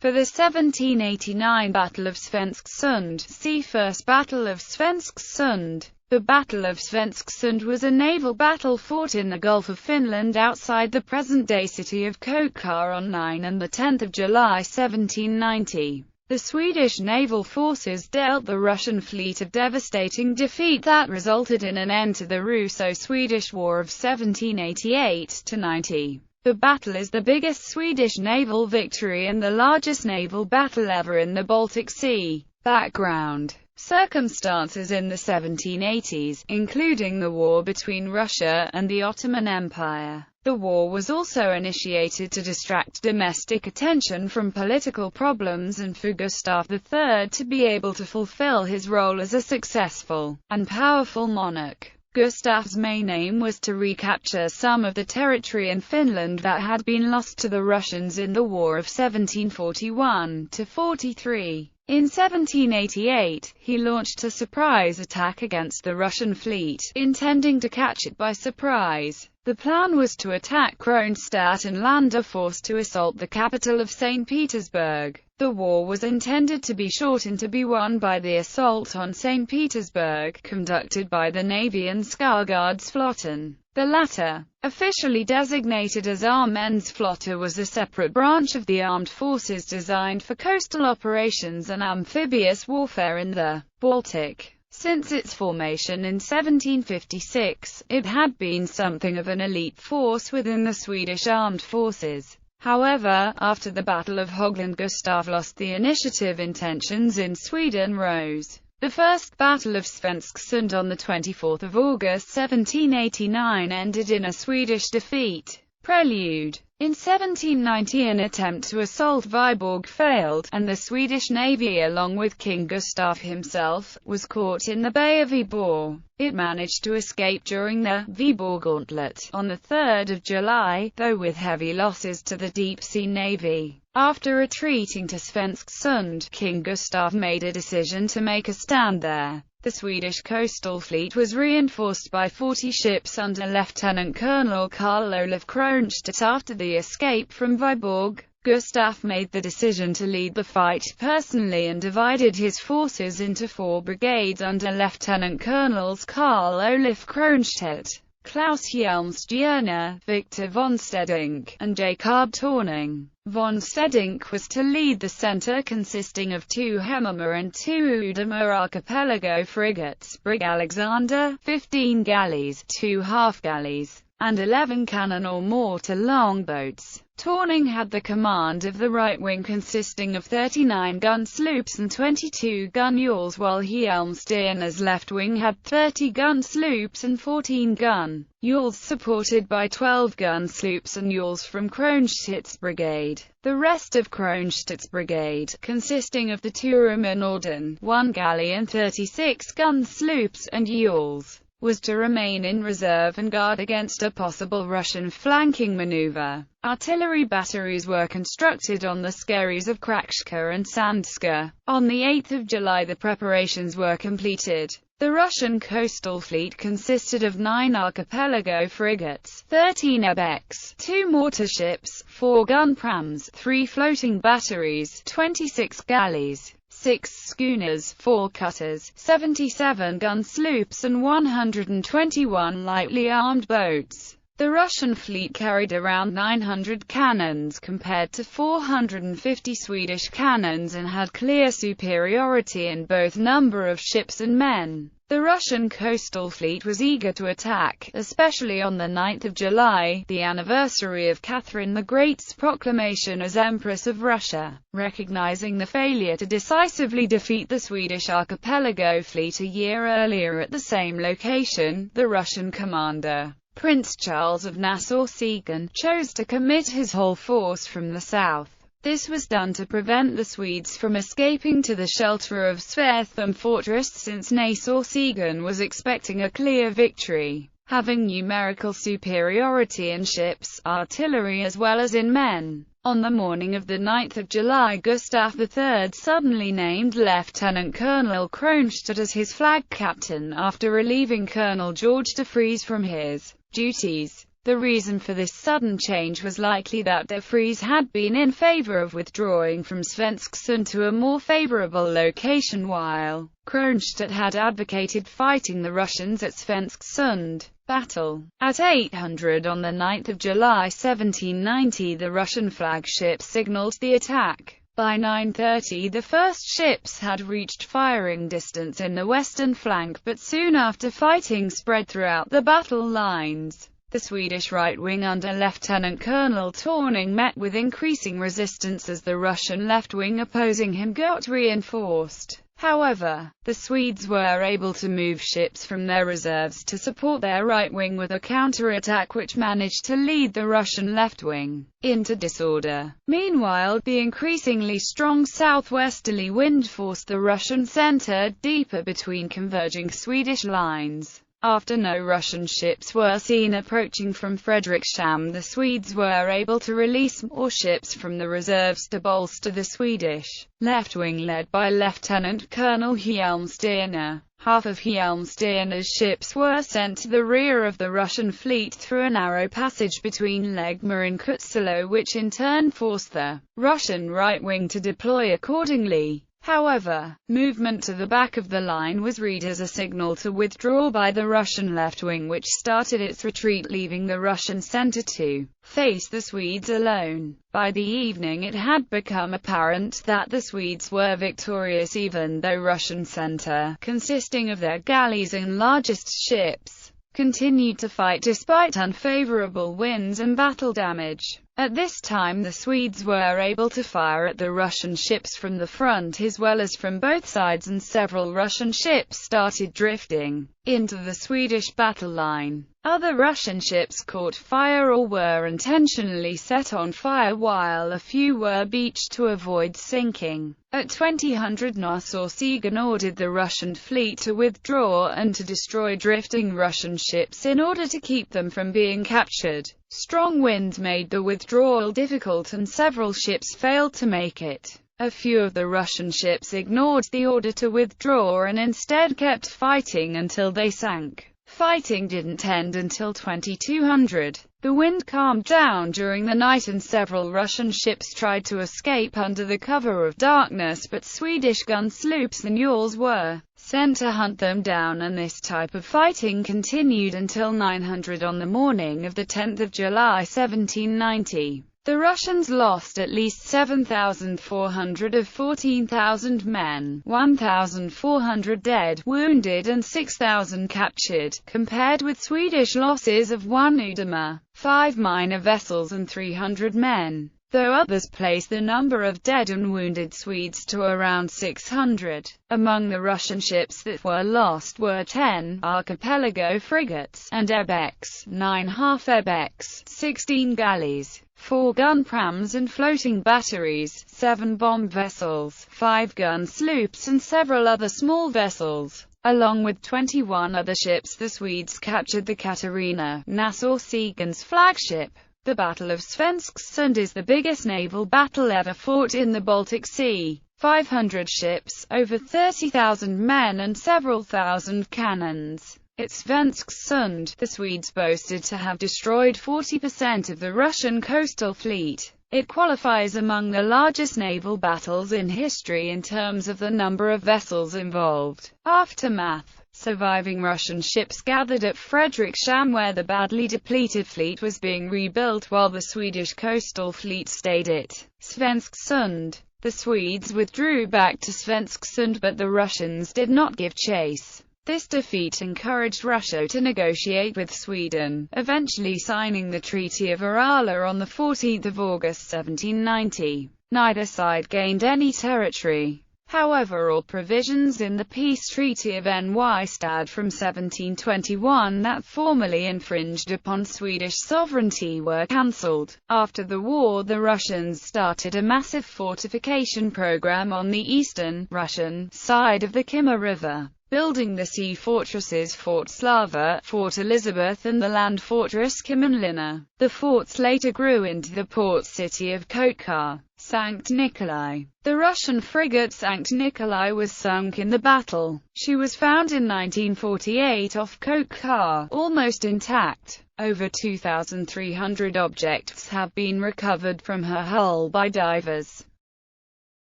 For the 1789 Battle of Svensksund, see First Battle of Svensksund. The Battle of Svensksund was a naval battle fought in the Gulf of Finland outside the present-day city of Kotka on 9 and 10 July 1790. The Swedish naval forces dealt the Russian fleet a devastating defeat that resulted in an end to the Russo-Swedish War of 1788–90. The battle is the biggest Swedish naval victory and the largest naval battle ever in the Baltic Sea. Background. Circumstances in the 1780s, including the war between Russia and the Ottoman Empire. The war was also initiated to distract domestic attention from political problems and for Gustav III to be able to fulfill his role as a successful and powerful monarch. Gustav's main aim was to recapture some of the territory in Finland that had been lost to the Russians in the War of 1741–43. In 1788, he launched a surprise attack against the Russian fleet, intending to catch it by surprise. The plan was to attack Kronstadt and land a force to assault the capital of St. Petersburg. The war was intended to be short and to be won by the assault on St. Petersburg, conducted by the Navy and Skärgårdsflotten. The latter, officially designated as Arménsflotte, was a separate branch of the armed forces designed for coastal operations and amphibious warfare in the Baltic. Since its formation in 1756, it had been something of an elite force within the Swedish armed forces. However, after the Battle of Högland, Gustav lost the initiative. Tensions in Sweden rose. The First Battle of Svensksund on 24 August 1789 ended in a Swedish defeat. Prelude. In 1790 an attempt to assault Viborg failed, and the Swedish navy, along with King Gustav himself, was caught in the Bay of Viborg. It managed to escape during the Viborg Gauntlet on 3 July, though with heavy losses to the deep-sea navy. After retreating to Svensksund, King Gustav made a decision to make a stand there. The Swedish coastal fleet was reinforced by 40 ships under Lieutenant Colonel Carl Olof Kronstadt. After the escape from Viborg, Gustav made the decision to lead the fight personally and divided his forces into 4 brigades under Lieutenant Colonels Carl Olof Kronstadt, Klaus Hjelmstierna, Victor von Stedink, and Jakob Torning. Von Stedink was to lead the center, consisting of 2 Hemmermer and 2 Udemar archipelago frigates, Brig Alexander, 15 galleys, 2 half-galleys, and 11 cannon or mortar longboats. Torning had the command of the right wing, consisting of 39-gun sloops and 22-gun yawls, while Hjelmstierna's left wing had 30-gun sloops and 14-gun yawls, supported by 12-gun sloops and yawls from Kronstadt's brigade. The rest of Kronstadt's brigade, consisting of the Turma Norden, 1 galley and 36-gun sloops and yawls, was to remain in reserve and guard against a possible Russian flanking maneuver. Artillery batteries were constructed on the skerries of Krakska and Sandska. On 8 July the preparations were completed. The Russian coastal fleet consisted of 9 archipelago frigates, 13 Ebeks, 2 mortar ships, 4 gun prams, 3 floating batteries, 26 galleys, 6 schooners, 4 cutters, 77 gun sloops and 121 lightly armed boats. The Russian fleet carried around 900 cannons compared to 450 Swedish cannons and had clear superiority in both number of ships and men. The Russian coastal fleet was eager to attack, especially on 9 July, the anniversary of Catherine the Great's proclamation as Empress of Russia. Recognizing the failure to decisively defeat the Swedish archipelago fleet a year earlier at the same location, the Russian commander, Prince Charles of Nassau-Siegen, chose to commit his whole force from the south. This was done to prevent the Swedes from escaping to the shelter of Svethum fortress, since Nassau-Siegen was expecting a clear victory, having numerical superiority in ships, artillery as well as in men. On the morning of 9 July, Gustav III suddenly named Lieutenant Colonel Kronstadt as his flag captain after relieving Colonel George de Vries from his duties. The reason for this sudden change was likely that de Vries had been in favor of withdrawing from Svensksund to a more favorable location, while Kronstadt had advocated fighting the Russians at Svensksund. Battle. At 800 on the 9th of July 1790, the Russian flagship signaled the attack. By 9:30 the first ships had reached firing distance in the western flank, but soon after fighting spread throughout the battle lines. The Swedish right wing under Lieutenant Colonel Torning met with increasing resistance as the Russian left wing opposing him got reinforced. However, the Swedes were able to move ships from their reserves to support their right wing with a counterattack which managed to lead the Russian left wing into disorder. Meanwhile, the increasingly strong southwesterly wind forced the Russian center deeper between converging Swedish lines. After no Russian ships were seen approaching from Frederikshamn, the Swedes were able to release more ships from the reserves to bolster the Swedish left wing led by Lieutenant Colonel Hjelmstierna. Half of Hjelmstierna's ships were sent to the rear of the Russian fleet through a narrow passage between Legma and Kutsalo, which in turn forced the Russian right wing to deploy accordingly. However, movement to the back of the line was read as a signal to withdraw by the Russian left wing, which started its retreat, leaving the Russian center to face the Swedes alone. By the evening it had become apparent that the Swedes were victorious, even though Russian center, consisting of their galleys and largest ships, continued to fight despite unfavorable winds and battle damage. At this time the Swedes were able to fire at the Russian ships from the front as well as from both sides, and several Russian ships started drifting into the Swedish battle line. Other Russian ships caught fire or were intentionally set on fire, while a few were beached to avoid sinking. At 2000 Nassau-Siegen ordered the Russian fleet to withdraw and to destroy drifting Russian ships in order to keep them from being captured. Strong wind made the withdrawal difficult and several ships failed to make it. A few of the Russian ships ignored the order to withdraw and instead kept fighting until they sank. Fighting didn't end until 2200. The wind calmed down during the night and several Russian ships tried to escape under the cover of darkness, but Swedish gun sloops and yawls were sent to hunt them down, and this type of fighting continued until 900 on the morning of the 10th of July 1790. The Russians lost at least 7,400 of 14,000 men, 1,400 dead, wounded and 6,000 captured, compared with Swedish losses of 1 Udema, 5 minor vessels and 300 men, though others place the number of dead and wounded Swedes to around 600. Among the Russian ships that were lost were 10 archipelago frigates and ebecs, 9 half-ebecs, 16 galleys, 4 gun prams and floating batteries, 7 bomb vessels, 5 gun sloops and several other small vessels. Along with 21 other ships, the Swedes captured the Katarina, Nassau-Siegen's flagship. The Battle of Svensksund is the biggest naval battle ever fought in the Baltic Sea. 500 ships, over 30,000 men and several thousand cannons. At Svensksund, the Swedes boasted to have destroyed 40% of the Russian coastal fleet. It qualifies among the largest naval battles in history in terms of the number of vessels involved. Aftermath. Surviving Russian ships gathered at Frederikshamn, where the badly depleted fleet was being rebuilt, while the Swedish coastal fleet stayed at Svensksund. The Swedes withdrew back to Svensksund, but the Russians did not give chase. This defeat encouraged Russia to negotiate with Sweden, eventually signing the Treaty of Arala on 14 August 1790. Neither side gained any territory. However, all provisions in the peace treaty of Nystad from 1721 that formally infringed upon Swedish sovereignty were cancelled. After the war, the Russians started a massive fortification program on the eastern, Russian, side of the Kima River, building the sea fortresses Fort Slava, Fort Elizabeth and the land fortress Kymenlina. The forts later grew into the port city of Kotkar. Sankt Nikolai. The Russian frigate Sankt Nikolai was sunk in the battle. She was found in 1948 off Kotkar, almost intact. Over 2,300 objects have been recovered from her hull by divers.